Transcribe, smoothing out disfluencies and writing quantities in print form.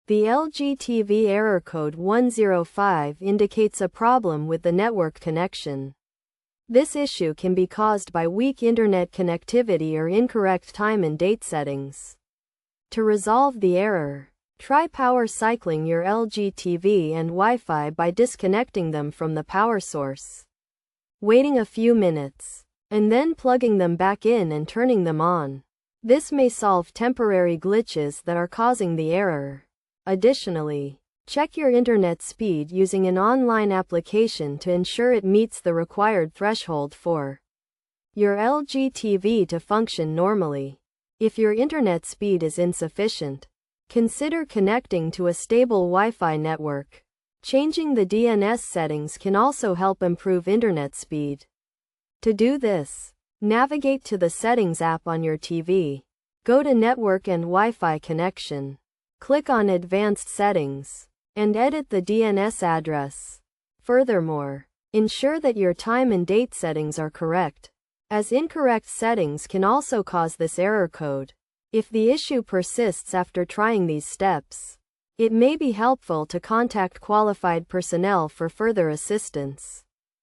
The LG TV error code 105 indicates a problem with the network connection. This issue can be caused by weak internet connectivity or incorrect time and date settings. To resolve the error, try power cycling your LG TV and Wi-Fi by disconnecting them from the power source, waiting a few minutes, and then plugging them back in and turning them on. This may solve temporary glitches that are causing the error. Additionally, check your internet speed using an online application to ensure it meets the required threshold for your LG TV to function normally. If your internet speed is insufficient, consider connecting to a stable Wi-Fi network. Changing the DNS settings can also help improve internet speed. To do this, navigate to the Settings app on your TV. Go to Network and Wi-Fi Connection. Click on Advanced Settings, and edit the DNS address. Furthermore, ensure that your time and date settings are correct, as incorrect settings can also cause this error code. If the issue persists after trying these steps, it may be helpful to contact qualified personnel for further assistance.